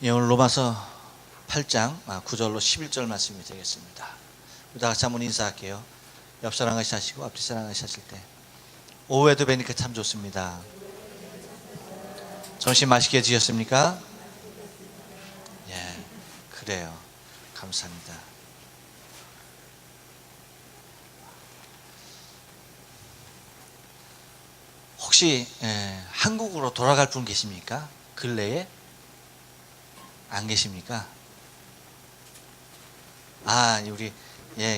예, 오늘 로마서 8장 9절로 11절 말씀이 되겠습니다. 우리 다 같이 한번 인사할게요. 옆 사람 같이 하시고 앞뒤 사람 같이 하실 때 오후에도 뵈니까 참 좋습니다. 점심 맛있게 드셨습니까? 예, 그래요. 감사합니다. 혹시 한국으로 돌아갈 분 계십니까? 근래에? 안 계십니까? 우리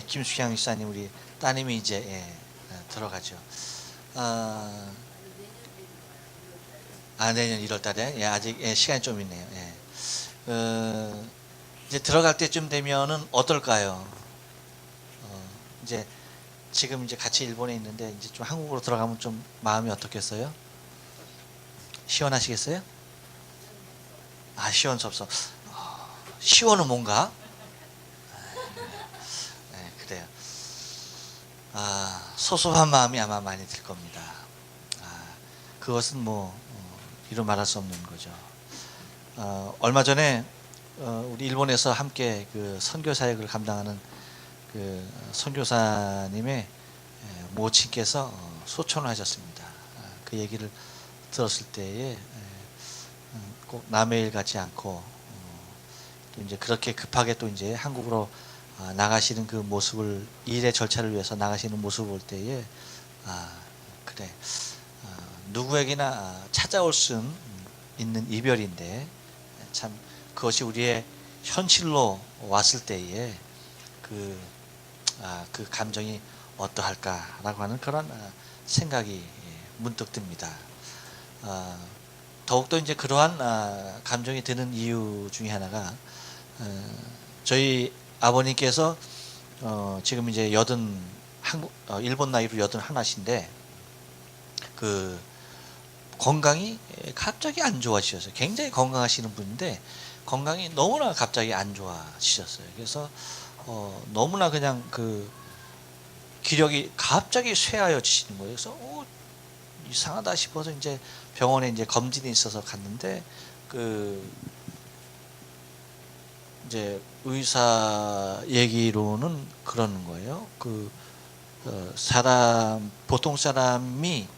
김수향 목사님 우리 따님이 이제 들어가죠. 내년 1월달에 아직 시간이 좀 있네요. 이제 들어갈 때쯤 되면은 어떨까요? 이제 지금 이제 같이 일본에 있는데 이제 좀 한국으로 들어가면 좀 마음이 어떻겠어요? 시원하시겠어요? 시원섭섭. 시원은 뭔가? 그래요. 소소한 마음이 아마 많이 들 겁니다. 그것은 이루 말할 수 없는 거죠. 얼마 전에 우리 일본에서 함께 그 선교 사역을 감당하는 그 선교사님의 모친께서 소천을 하셨습니다. 그 얘기를 들었을 때에 꼭 남의 일 같지 않고 또 이제 그렇게 급하게 또 이제 한국으로 나가시는 그 모습을 일의 절차를 위해서 나가시는 모습을 볼 때에 그래 누구에게나 찾아올 수 있는 이별인데 참 그것이 우리의 현실로 왔을 때에 그 감정이 어떠할까라고 하는 그런 생각이 문득 듭니다. 더욱더 이제 그러한 감정이 드는 이유 중에 하나가 저희 아버님께서 지금 이제 일본 나이로 81이신데 그 건강이 갑자기 안 좋아지셨어요. 굉장히 건강하시는 분인데 건강이 너무나 갑자기 안 좋아지셨어요. 그래서 너무나 그냥 그 기력이 갑자기 쇠하여지시는 거예요. 그래서 이상하다 싶어서 이제 병원에 이제 검진이 있어서 갔는데 이제 의사 얘기로는 그러는 거예요. 보통 사람이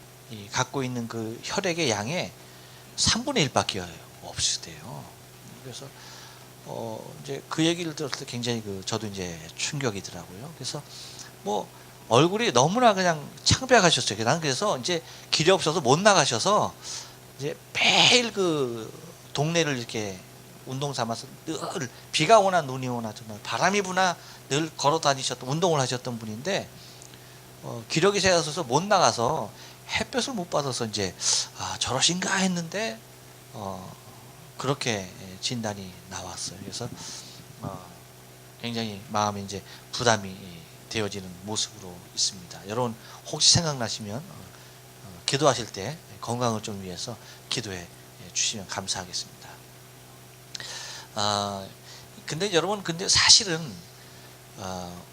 갖고 있는 그 혈액의 양의 3분의 1밖에 없으대요. 그래서 이제 그 얘기를 들었을 때 굉장히 저도 이제 충격이더라고요. 그래서 얼굴이 너무나 그냥 창백하셨어요. 난 그래서 이제 길이 없어서 못 나가셔서 이제 매일 그 동네를 이렇게 운동 삼아서 늘 비가 오나 눈이 오나 정말 바람이 부나 늘 걸어 다니셨던 운동을 하셨던 분인데 기력이 세어서 못 나가서 햇볕을 못 받아서 이제 저러신가 했는데 그렇게 진단이 나왔어요. 그래서 굉장히 마음이 이제 부담이 되어지는 모습으로 있습니다. 여러분 혹시 생각나시면 기도하실 때 건강을 좀 위해서 기도해 주시면 감사하겠습니다. 근데 여러분 사실은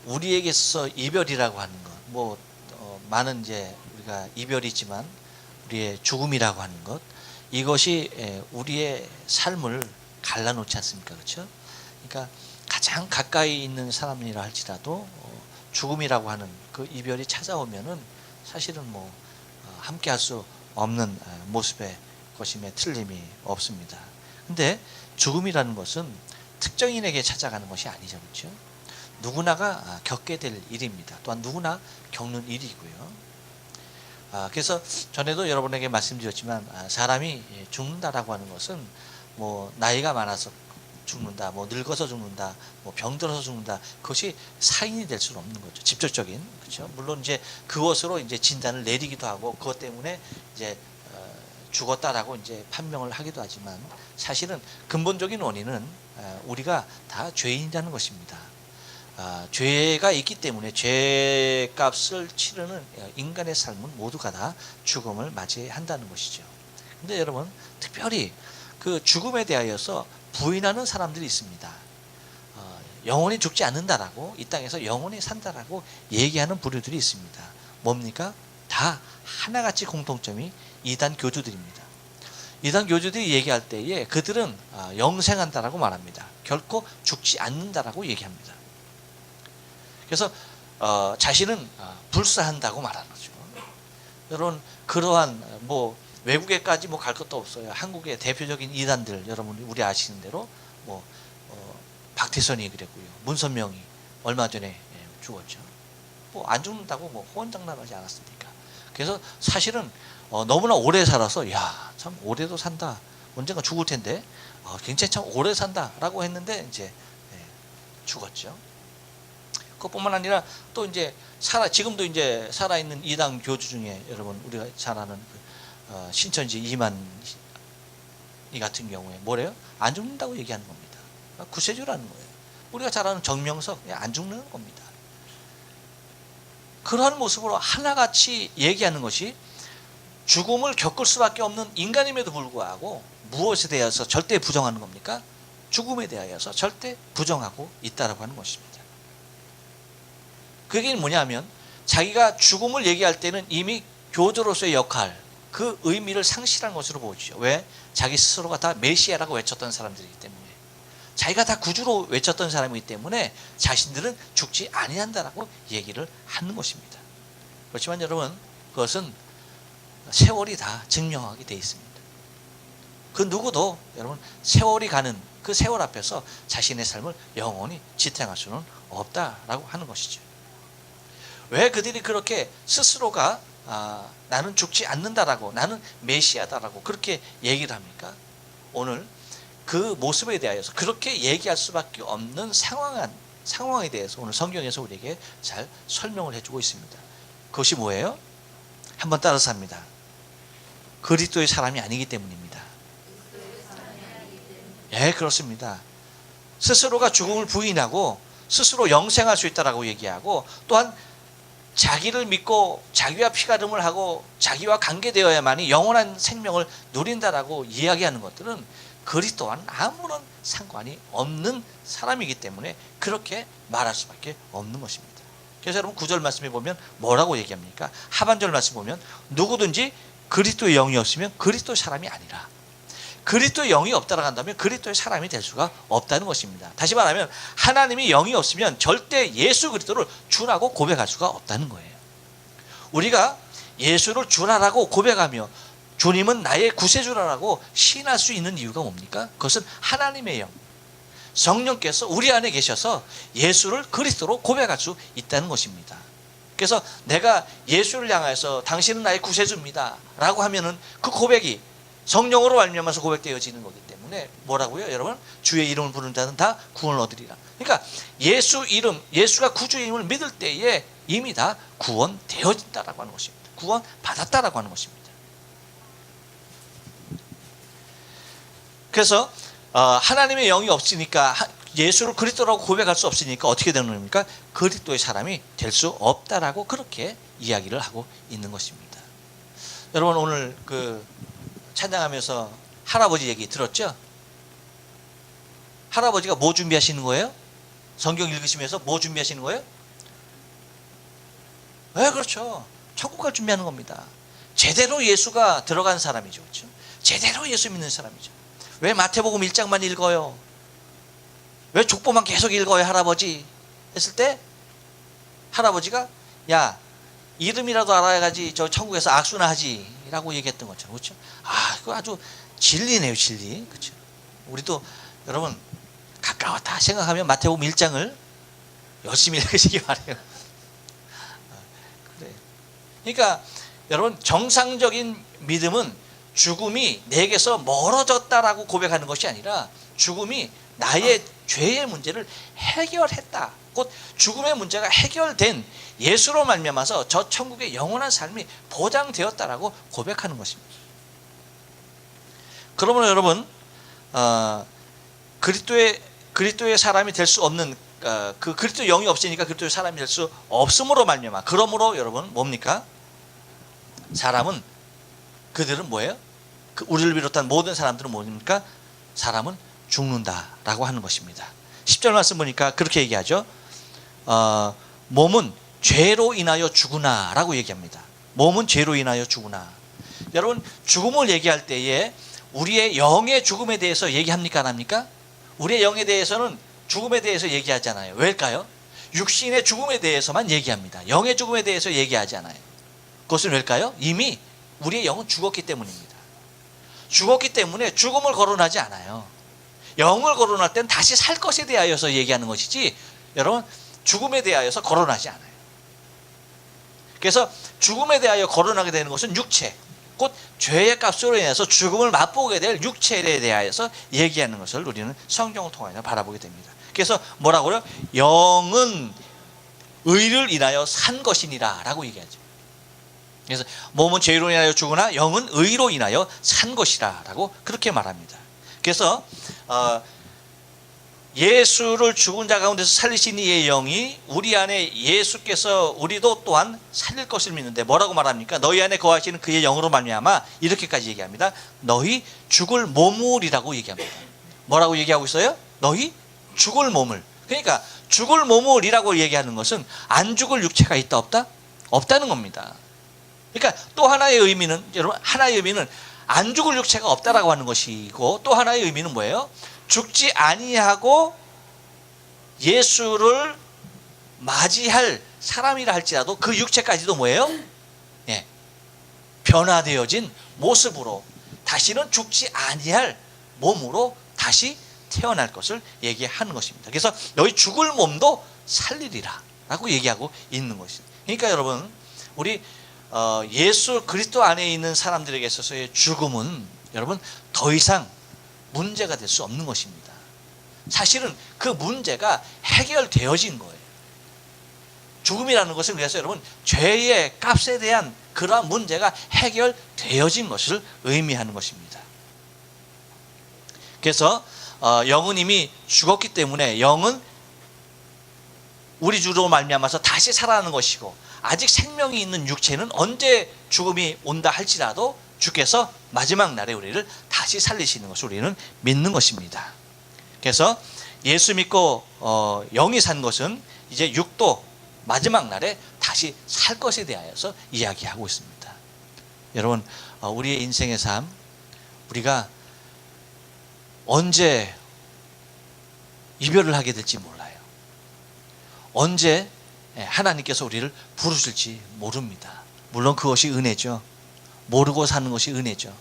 우리에게서 이별이라고 하는 것, 많은 이제 우리가 이별이 있지만 우리의 죽음이라고 하는 것, 이것이 우리의 삶을 갈라놓지 않습니까? 그렇죠? 그러니까 가장 가까이 있는 사람이라 할지라도 죽음이라고 하는 그 이별이 찾아오면은 사실은 함께 할 수 없는 모습의 것임에 틀림이 없습니다. 근데 죽음이라는 것은 특정인에게 찾아가는 것이 아니죠. 그렇죠? 누구나가 겪게 될 일입니다. 또한 누구나 겪는 일이고요. 그래서 전에도 여러분에게 말씀드렸지만 사람이 죽는다라고 하는 것은 나이가 많아서 죽는다, 늙어서 죽는다, 병들어서 죽는다, 그것이 사인이 될 수는 없는 거죠. 직접적인, 그렇죠. 물론 이제 그것으로 이제 진단을 내리기도 하고 그것 때문에 이제 죽었다라고 이제 판명을 하기도 하지만 사실은 근본적인 원인은 우리가 다 죄인이라는 것입니다. 죄가 있기 때문에 죄값을 치르는 인간의 삶은 모두가 다 죽음을 맞이한다는 것이죠. 근데 여러분 특별히 그 죽음에 대하여서 부인하는 사람들이 있습니다. 영원히 죽지 않는다라고, 이 땅에서 영원히 산다라고 얘기하는 부류들이 있습니다. 뭡니까? 다 하나같이 공통점이 이단 교주들입니다. 이단 교주들이 얘기할 때에 그들은 영생한다라고 말합니다. 결코 죽지 않는다라고 얘기합니다. 그래서 자신은 불사한다고 말하는 거죠. 여러분 그러한 뭐 외국에까지 뭐 갈 것도 없어요. 한국의 대표적인 이단들 여러분 우리 아시는 대로 뭐 박태선이 그랬고요. 문선명이 얼마 전에 죽었죠. 뭐 안 죽는다고 뭐 호언장담하지 않았습니까? 그래서 사실은 너무나 오래 살아서 야, 참 오래도 산다. 언젠가 죽을 텐데 굉장히 참 오래 산다라고 했는데 이제 죽었죠. 그것뿐만 아니라 또 이제 지금도 이제 살아있는 이단 교주 중에 여러분 우리가 잘 아는 신천지 이만희 같은 경우에 뭐래요? 안 죽는다고 얘기하는 겁니다. 구세주라는 거예요. 우리가 잘 아는 정명석 안 죽는 겁니다. 그러한 모습으로 하나같이 얘기하는 것이 죽음을 겪을 수밖에 없는 인간임에도 불구하고 무엇에 대해서 절대 부정하는 겁니까? 죽음에 대하여서 절대 부정하고 있다라고 하는 것입니다. 그 얘기는 뭐냐면 자기가 죽음을 얘기할 때는 이미 교주로서의 역할, 그 의미를 상실한 것으로 보죠. 왜? 자기 스스로가 다 메시아라고 외쳤던 사람들이기 때문에, 자기가 다 구주로 외쳤던 사람이기 때문에 자신들은 죽지 아니한다라고 얘기를 하는 것입니다. 그렇지만 여러분 그것은 세월이 다 증명하게 되어 있습니다. 그 누구도 여러분 세월이 가는 그 세월 앞에서 자신의 삶을 영원히 지탱할 수는 없다라고 하는 것이죠. 왜 그들이 그렇게 스스로가 나는 죽지 않는다라고, 나는 메시아다라고 그렇게 얘기를 합니까? 오늘 그 모습에 대하여서 그렇게 얘기할 수밖에 없는 상황에 대해서 오늘 성경에서 우리에게 잘 설명을 해주고 있습니다. 그것이 뭐예요? 한번 따라서 합니다. 그리스도의 사람이 아니기 때문입니다. 예, 그렇습니다. 스스로가 죽음을 부인하고 스스로 영생할 수 있다라고 얘기하고, 또한 자기를 믿고 자기와 피가름을 하고 자기와 관계되어야만이 영원한 생명을 누린다라고 이야기하는 것들은 그리스도와는 아무런 상관이 없는 사람이기 때문에 그렇게 말할 수밖에 없는 것입니다. 그래서 여러분 9절 말씀에 보면 뭐라고 얘기합니까? 하반절 말씀 보면 누구든지 그리스도의 영이 없으면 그리스도의 사람이 아니라, 그리스도의 영이 없다라고 한다면 그리스도의 사람이 될 수가 없다는 것입니다. 다시 말하면 하나님이 영이 없으면 절대 예수 그리스도를 주라고 고백할 수가 없다는 거예요. 우리가 예수를 주라라고 고백하며 주님은 나의 구세주라고 시인할 수 있는 이유가 뭡니까? 그것은 하나님의 영, 성령께서 우리 안에 계셔서 예수를 그리스도로 고백할 수 있다는 것입니다. 그래서 내가 예수를 향해서 당신은 나의 구세주입니다 라고 하면은 그 고백이 성령으로 말미암아서 고백되어지는 거기 때문에 뭐라고요? 여러분, 주의 이름을 부르는 자는 다 구원을 얻으리라. 그러니까 예수 이름, 예수가 구주임을 믿을 때에 이미 다 구원되어진다라고 하는 것입니다. 구원 받았다라고 하는 것입니다. 그래서 하나님의 영이 없으니까, 예수를 그리스도라고 고백할 수 없으니까 어떻게 되는 겁니까? 그리스도의 사람이 될 수 없다라고 그렇게 이야기를 하고 있는 것입니다. 여러분 오늘 찬양하면서 할아버지 얘기 들었죠? 할아버지가 뭐 준비하시는 거예요? 성경 읽으시면서 뭐 준비하시는 거예요? 네, 그렇죠. 천국 갈 준비하는 겁니다. 제대로 예수가 들어간 사람이죠. 그렇죠? 제대로 예수 믿는 사람이죠. 왜 마태복음 1장만 읽어요? 왜 족보만 계속 읽어요, 할아버지? 했을 때 할아버지가 야, 이름이라도 알아야지 저 천국에서 악수나 하지 라고 얘기했던 것처럼, 그렇죠? 그거 아주 진리네요, 진리. 그렇죠? 우리도 여러분 가까웠다 생각하면 마태복음 1장을 열심히 읽으시기 바래요. 그래. 그러니까 여러분 정상적인 믿음은 죽음이 내게서 멀어졌다라고 고백하는 것이 아니라 죽음이 나의 죄의 문제를 해결했다. 곧 죽음의 문제가 해결된 예수로 말미암아서 저 천국의 영원한 삶이 보장되었다라고 고백하는 것입니다. 그러므로 여러분 그리스도의 사람이 될 수 없는 그 그리스도 영이 없으니까 그리스도의 사람이 될 수 없음으로 말미암아, 그러므로 여러분 뭡니까? 사람은, 그들은 뭐예요? 우리를 비롯한 모든 사람들은 뭡니까? 사람은 죽는다라고 하는 것입니다. 10절 말씀 보니까 그렇게 얘기하죠. 몸은 죄로 인하여 죽으나 라고 얘기합니다. 몸은 죄로 인하여 죽으나. 여러분 죽음을 얘기할 때에 우리의 영의 죽음에 대해서 얘기합니까 안 합니까? 우리의 영에 대해서는 죽음에 대해서 얘기하잖아요. 왜일까요? 육신의 죽음에 대해서만 얘기합니다. 영의 죽음에 대해서 얘기하지 않아요. 그것은 왜일까요? 이미 우리의 영은 죽었기 때문입니다. 죽었기 때문에 죽음을 거론하지 않아요. 영을 거론할 때는 다시 살 것에 대하여서 얘기하는 것이지, 여러분, 죽음에 대하여서 거론하지 않아요. 그래서 죽음에 대하여 거론하게 되는 것은 육체, 곧 죄의 값으로 인해서 죽음을 맛보게 될 육체에 대하여서 얘기하는 것을 우리는 성경을 통하여 바라보게 됩니다. 그래서 뭐라고요? 영은 의를 인하여 산 것이니라 라고 얘기하죠. 그래서 몸은 죄로 인하여 죽으나 영은 의로 인하여 산 것이라 라고 그렇게 말합니다. 그래서 예수를 죽은 자 가운데서 살리신 이의 영이 우리 안에 예수께서 우리도 또한 살릴 것을 믿는데 뭐라고 말합니까? 너희 안에 거하시는 그의 영으로 말미암아 이렇게까지 얘기합니다. 너희 죽을 몸을이라고 얘기합니다. 뭐라고 얘기하고 있어요? 너희 죽을 몸을. 그러니까 죽을 몸을이라고 얘기하는 것은 안 죽을 육체가 있다 없다? 없다는 겁니다. 그러니까 또 하나의 의미는, 여러분, 하나의 의미는 안 죽을 육체가 없다라고 하는 것이고, 또 하나의 의미는 뭐예요? 죽지 아니하고 예수를 맞이할 사람이라 할지라도 그 육체까지도 뭐예요? 예, 변화되어진 모습으로 다시는 죽지 아니할 몸으로 다시 태어날 것을 얘기하는 것입니다. 그래서 너희 죽을 몸도 살리리라 라고 얘기하고 있는 것입니다. 그러니까 여러분, 우리 예수 그리스도 안에 있는 사람들에게 있어서의 죽음은 여러분 더 이상 문제가 될 수 없는 것입니다. 사실은 그 문제가 해결되어진 거예요. 죽음이라는 것은 그래서 여러분 죄의 값에 대한 그러한 문제가 해결되어진 것을 의미하는 것입니다. 그래서 영은 이미 죽었기 때문에 영은 우리 주로 말미암아서 다시 살아나는 것이고, 아직 생명이 있는 육체는 언제 죽음이 온다 할지라도 주께서 마지막 날에 우리를 다시 살리시는 것을 우리는 믿는 것입니다. 그래서 예수 믿고 영이 산 것은 이제 육도 마지막 날에 다시 살 것에 대하여서 이야기하고 있습니다. 여러분, 우리의 인생의 삶, 우리가 언제 이별을 하게 될지 몰라요. 언제 하나님께서 우리를 부르실지 모릅니다. 물론 그것이 은혜죠. 모르고 사는 것이 은혜죠.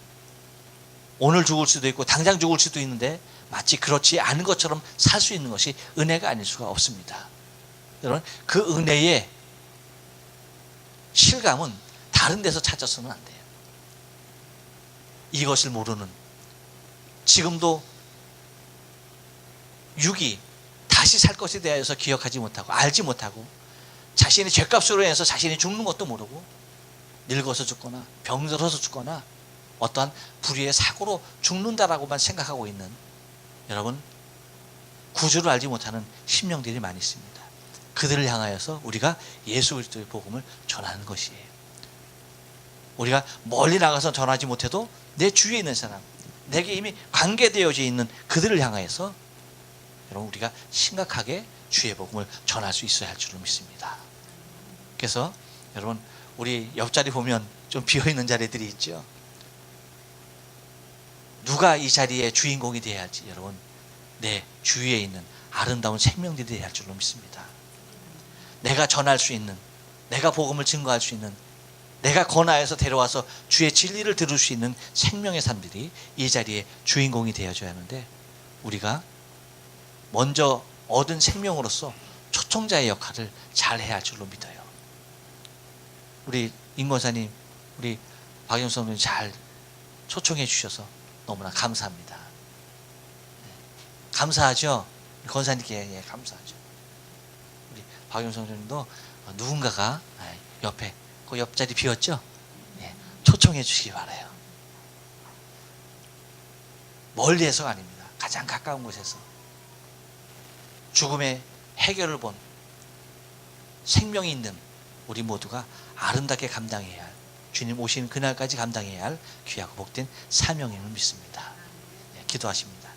오늘 죽을 수도 있고 당장 죽을 수도 있는데 마치 그렇지 않은 것처럼 살 수 있는 것이 은혜가 아닐 수가 없습니다. 여러분, 그 은혜의 실감은 다른 데서 찾아서는 안 돼요. 이것을 모르는, 지금도 육이 다시 살 것에 대해서 기억하지 못하고 알지 못하고, 자신의 죄값으로 인해서 자신이 죽는 것도 모르고 늙어서 죽거나 병들어서 죽거나 어떠한 불의의 사고로 죽는다라고만 생각하고 있는, 여러분, 구주를 알지 못하는 심령들이 많이 있습니다. 그들을 향하여서 우리가 예수 그리스도의 복음을 전하는 것이에요. 우리가 멀리 나가서 전하지 못해도 내 주위에 있는 사람, 내게 이미 관계되어져 있는 그들을 향하여서 여러분 우리가 심각하게 주의 복음을 전할 수 있어야 할 줄로 믿습니다. 그래서 여러분, 우리 옆자리 보면 좀 비어있는 자리들이 있죠. 누가 이 자리의 주인공이 되어야 할지, 여러분, 내 주위에 있는 아름다운 생명들이 되어야 할 줄로 믿습니다. 내가 전할 수 있는, 내가 복음을 증거할 수 있는, 내가 권하여서 데려와서 주의 진리를 들을 수 있는 생명의 삶들이 이 자리의 주인공이 되어줘야 하는데, 우리가 먼저 얻은 생명으로서 초청자의 역할을 잘 해야 할 줄로 믿어요. 우리 임 권사님, 우리 박영수 선생님 잘 초청해 주셔서 너무나 감사합니다. 감사하죠? 권사님께 감사하죠. 우리 박영수 선생님도 누군가가 옆에 그 옆자리 비었죠? 초청해 주시기 바라요. 멀리해서가 아닙니다. 가장 가까운 곳에서 죽음의 해결을 본 생명이 있는 우리 모두가 아름답게 감당해야 할, 주님 오시는 그날까지 감당해야 할 귀하고 복된 사명임을 믿습니다. 기도하십니다.